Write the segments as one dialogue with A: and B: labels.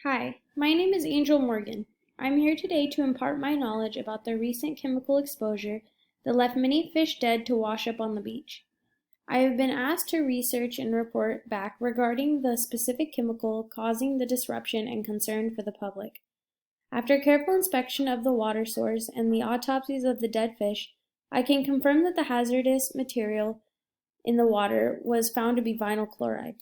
A: Hi, my name is Angel Morgan. I'm here today to impart my knowledge about the recent chemical exposure that left many fish dead to wash up on the beach. I have been asked to research and report back regarding the specific chemical causing the disruption and concern for the public. After careful inspection of the water source and the autopsies of the dead fish, I can confirm that the hazardous material in the water was found to be vinyl chloride.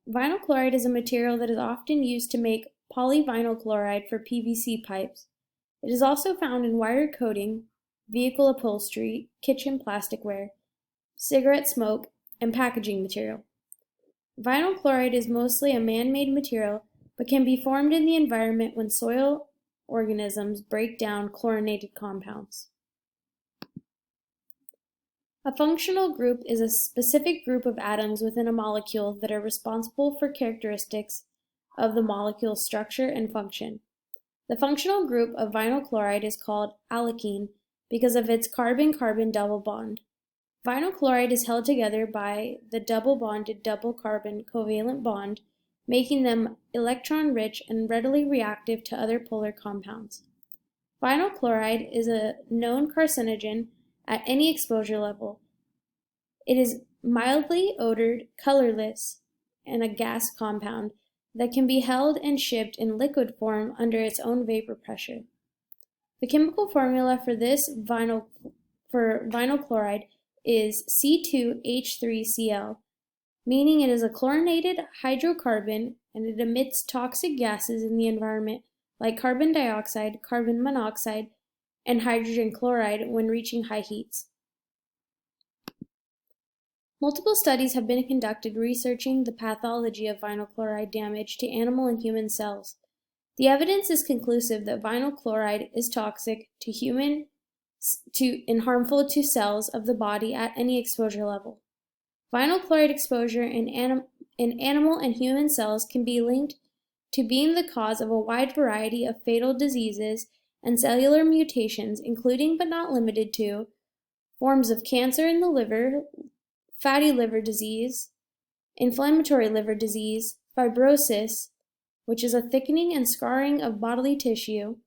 A: Vinyl chloride is a material that is often used to make polyvinyl chloride for PVC pipes. It is also found in wire coating, vehicle upholstery, kitchen plasticware, cigarette smoke, and packaging material. Vinyl chloride is mostly a man-made material, but can be formed in the environment when soil organisms break down chlorinated compounds. A functional group is a specific group of atoms within a molecule that are responsible for characteristics of the molecule's structure and function. The functional group of vinyl chloride is called alkene because of its carbon-carbon double bond. Vinyl chloride is held together by the double-bonded double-carbon covalent bond, making them electron-rich and readily reactive to other polar compounds. Vinyl chloride is a known carcinogen at any exposure level. It is mildly odored, colorless, and a gas compound that can be held and shipped in liquid form under its own vapor pressure. The chemical formula for vinyl chloride is C2H3Cl, meaning it is a chlorinated hydrocarbon and it emits toxic gases in the environment like carbon dioxide, carbon monoxide, and hydrogen chloride when reaching high heats. Multiple studies have been conducted researching the pathology of vinyl chloride damage to animal and human cells. The evidence is conclusive that vinyl chloride is toxic and harmful to cells of the body at any exposure level. Vinyl chloride exposure in animal and human cells can be linked to being the cause of a wide variety of fatal diseases and cellular mutations, including but not limited to forms of cancer in the liver, fatty liver disease, inflammatory liver disease, fibrosis, which is a thickening and scarring of bodily tissue,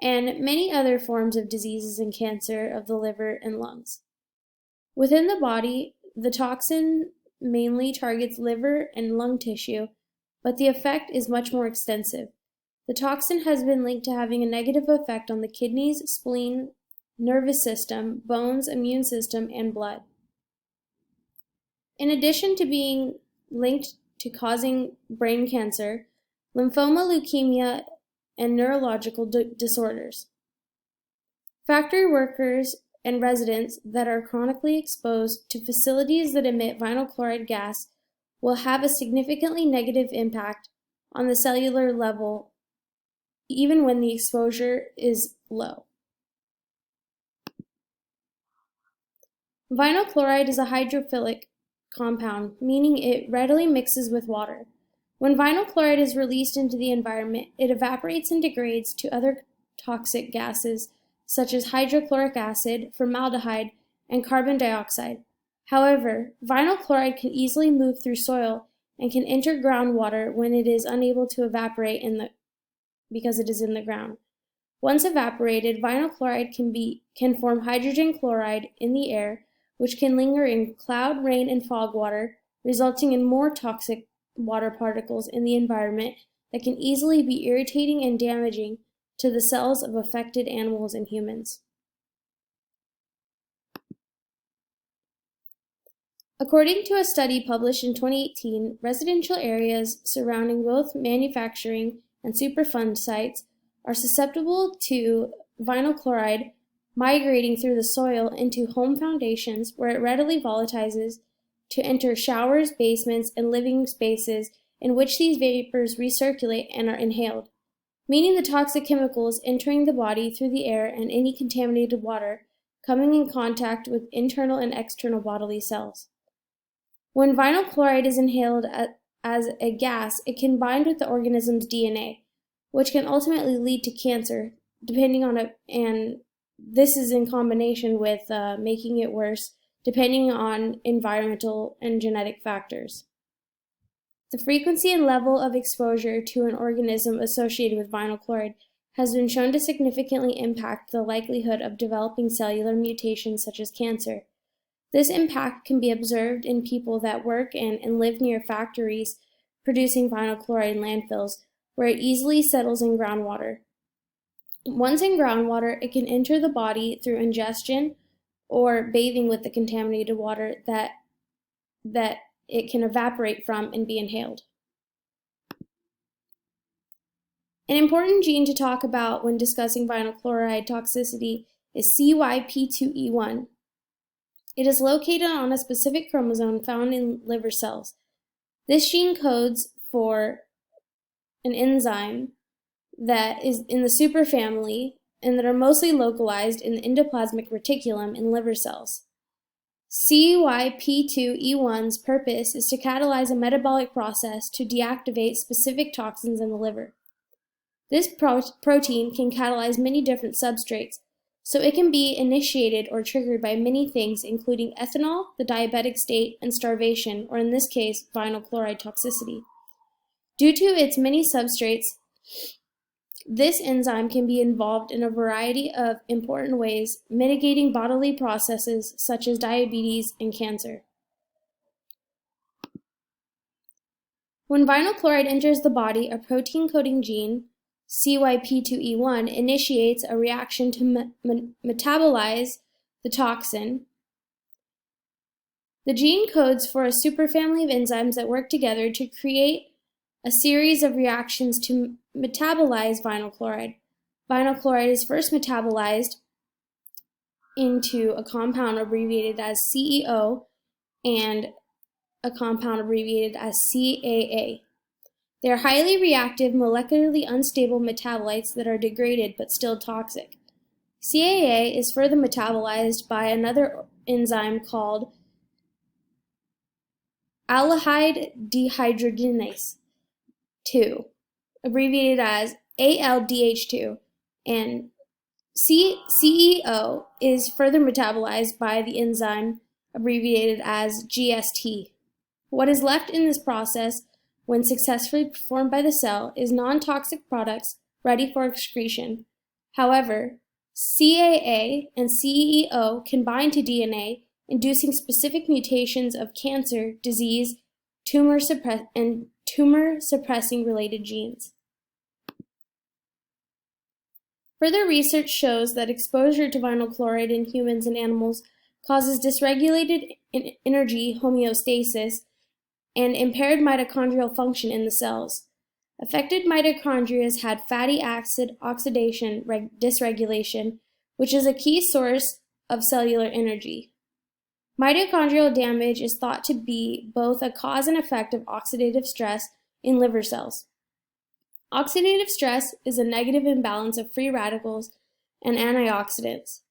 A: and many other forms of diseases and cancer of the liver and lungs. Within the body, the toxin mainly targets liver and lung tissue, but the effect is much more extensive. The toxin has been linked to having a negative effect on the kidneys, spleen, nervous system, bones, immune system, and blood. In addition to being linked to causing brain cancer, lymphoma, leukemia, and neurological disorders. Factory workers and residents that are chronically exposed to facilities that emit vinyl chloride gas will have a significantly negative impact on the cellular level, even when the exposure is low. Vinyl chloride is a hydrophilic compound, meaning it readily mixes with water. When vinyl chloride is released into the environment, it evaporates and degrades to other toxic gases such as hydrochloric acid, formaldehyde, and carbon dioxide. However, vinyl chloride can easily move through soil and can enter groundwater when it is unable to evaporate because it is in the ground. Once evaporated, vinyl chloride can form hydrogen chloride in the air, which can linger in cloud, rain, and fog water, resulting in more toxic water particles in the environment that can easily be irritating and damaging to the cells of affected animals and humans. According to a study published in 2018, residential areas surrounding both manufacturing and Superfund sites are susceptible to vinyl chloride migrating through the soil into home foundations where it readily volatilizes to enter showers, basements, and living spaces in which these vapors recirculate and are inhaled, meaning the toxic chemicals entering the body through the air and any contaminated water coming in contact with internal and external bodily cells. When vinyl chloride is inhaled as a gas, it can bind with the organism's DNA, which can ultimately lead to cancer, and this is in combination with making it worse depending on environmental and genetic factors. The frequency and level of exposure to an organism associated with vinyl chloride has been shown to significantly impact the likelihood of developing cellular mutations such as cancer. This impact can be observed in people that work in and live near factories producing vinyl chloride in landfills, where it easily settles in groundwater. Once in groundwater, it can enter the body through ingestion or bathing with the contaminated water that it can evaporate from and be inhaled. An important gene to talk about when discussing vinyl chloride toxicity is CYP2E1. It is located on a specific chromosome found in liver cells. This gene codes for an enzyme that is in the superfamily and that are mostly localized in the endoplasmic reticulum in liver cells. CYP2E1's purpose is to catalyze a metabolic process to deactivate specific toxins in the liver. This protein can catalyze many different substrates, so it can be initiated or triggered by many things, including ethanol, the diabetic state, and starvation, or in this case, vinyl chloride toxicity. Due to its many substrates, this enzyme can be involved in a variety of important ways, mitigating bodily processes such as diabetes and cancer. When vinyl chloride enters the body, a protein-coding gene, CYP2E1, initiates a reaction to metabolize the toxin. The gene codes for a superfamily of enzymes that work together to create a series of reactions to metabolize vinyl chloride. Vinyl chloride is first metabolized into a compound abbreviated as CEO and a compound abbreviated as CAA. They are highly reactive, molecularly unstable metabolites that are degraded but still toxic. CAA is further metabolized by another enzyme called aldehyde dehydrogenase 2, abbreviated as ALDH2, and CEO is further metabolized by the enzyme abbreviated as GST. What is left in this process, when successfully performed by the cell, is non-toxic products ready for excretion. However, CAA and CEO can bind to DNA, inducing specific mutations of cancer, disease, and tumor-suppressing related genes. Further research shows that exposure to vinyl chloride in humans and animals causes dysregulated energy homeostasis and impaired mitochondrial function in the cells. Affected mitochondria had fatty acid oxidation dysregulation, which is a key source of cellular energy. Mitochondrial damage is thought to be both a cause and effect of oxidative stress in liver cells. Oxidative stress is a negative imbalance of free radicals and antioxidants.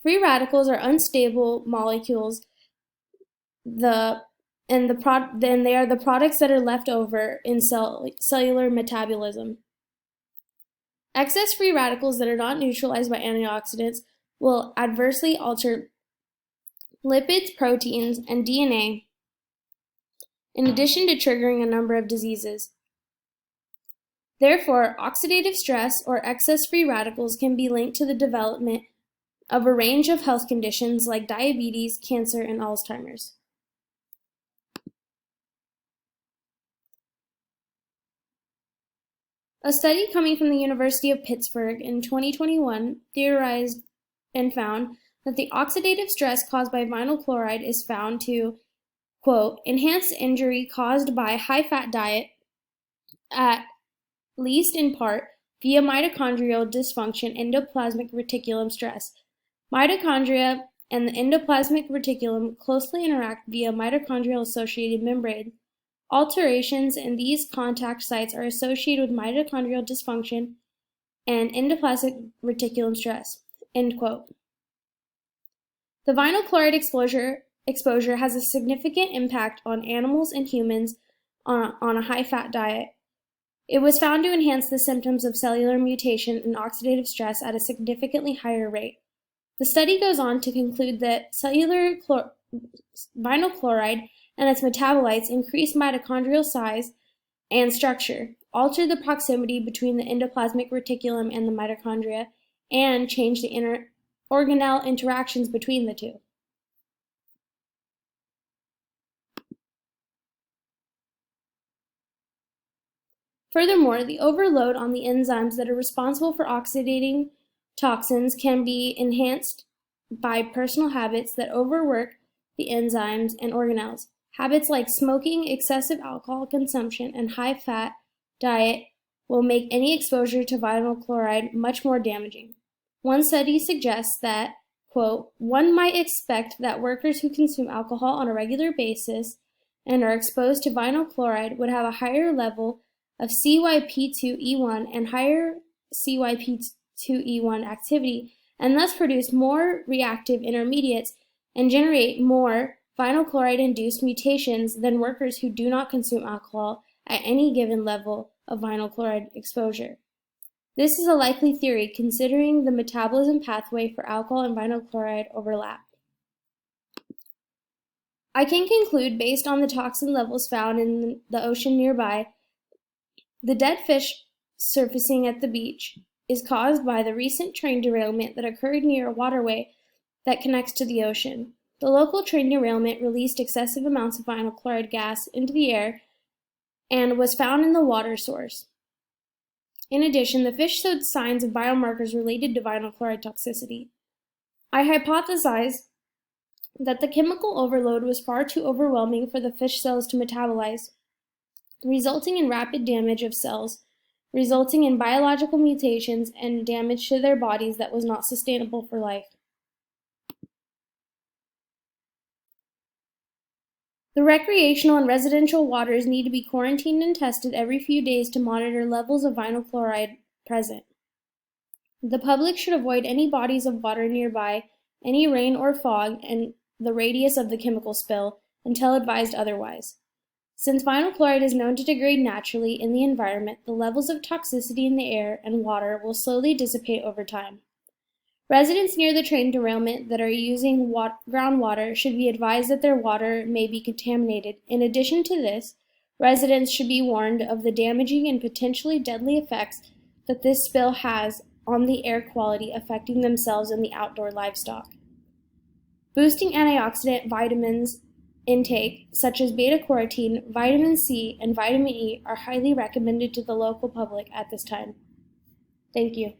A: Free radicals are unstable molecules, and they are the products that are left over in cellular metabolism. Excess free radicals that are not neutralized by antioxidants will adversely alter lipids, proteins, and DNA, in addition to triggering a number of diseases. Therefore, oxidative stress or excess free radicals can be linked to the development of a range of health conditions like diabetes, cancer, and Alzheimer's. A study coming from the University of Pittsburgh in 2021 theorized and found that the oxidative stress caused by vinyl chloride is found to, quote, enhance injury caused by a high-fat diet, at least in part via mitochondrial dysfunction, endoplasmic reticulum stress. Mitochondria and the endoplasmic reticulum closely interact via mitochondrial-associated membrane. Alterations in these contact sites are associated with mitochondrial dysfunction and endoplasmic reticulum stress, end quote. The vinyl chloride exposure has a significant impact on animals and humans on a high-fat diet. It was found to enhance the symptoms of cellular mutation and oxidative stress at a significantly higher rate. The study goes on to conclude that vinyl chloride and its metabolites increase mitochondrial size and structure, alter the proximity between the endoplasmic reticulum and the mitochondria, and change the organelle interactions between the two. Furthermore, the overload on the enzymes that are responsible for oxidating toxins can be enhanced by personal habits that overwork the enzymes and organelles. Habits like smoking, excessive alcohol consumption, and high-fat diet will make any exposure to vinyl chloride much more damaging. One study suggests that, quote, one might expect that workers who consume alcohol on a regular basis and are exposed to vinyl chloride would have a higher level of CYP2E1 and higher CYP2E1 activity, and thus produce more reactive intermediates and generate more vinyl chloride-induced mutations than workers who do not consume alcohol at any given level of vinyl chloride exposure. This is a likely theory considering the metabolism pathway for alcohol and vinyl chloride overlap. I can conclude, based on the toxin levels found in the ocean nearby, the dead fish surfacing at the beach is caused by the recent train derailment that occurred near a waterway that connects to the ocean. The local train derailment released excessive amounts of vinyl chloride gas into the air and was found in the water source. In addition, the fish showed signs of biomarkers related to vinyl chloride toxicity. I hypothesize that the chemical overload was far too overwhelming for the fish cells to metabolize, resulting in rapid damage of cells, resulting in biological mutations and damage to their bodies that was not sustainable for life. The recreational and residential waters need to be quarantined and tested every few days to monitor levels of vinyl chloride present. The public should avoid any bodies of water nearby, any rain or fog, and the radius of the chemical spill until advised otherwise. Since vinyl chloride is known to degrade naturally in the environment, the levels of toxicity in the air and water will slowly dissipate over time. Residents near the train derailment that are using groundwater should be advised that their water may be contaminated. In addition to this, residents should be warned of the damaging and potentially deadly effects that this spill has on the air quality, affecting themselves and the outdoor livestock. Boosting antioxidant vitamins intake, such as beta-carotene, vitamin C, and vitamin E, are highly recommended to the local public at this time. Thank you.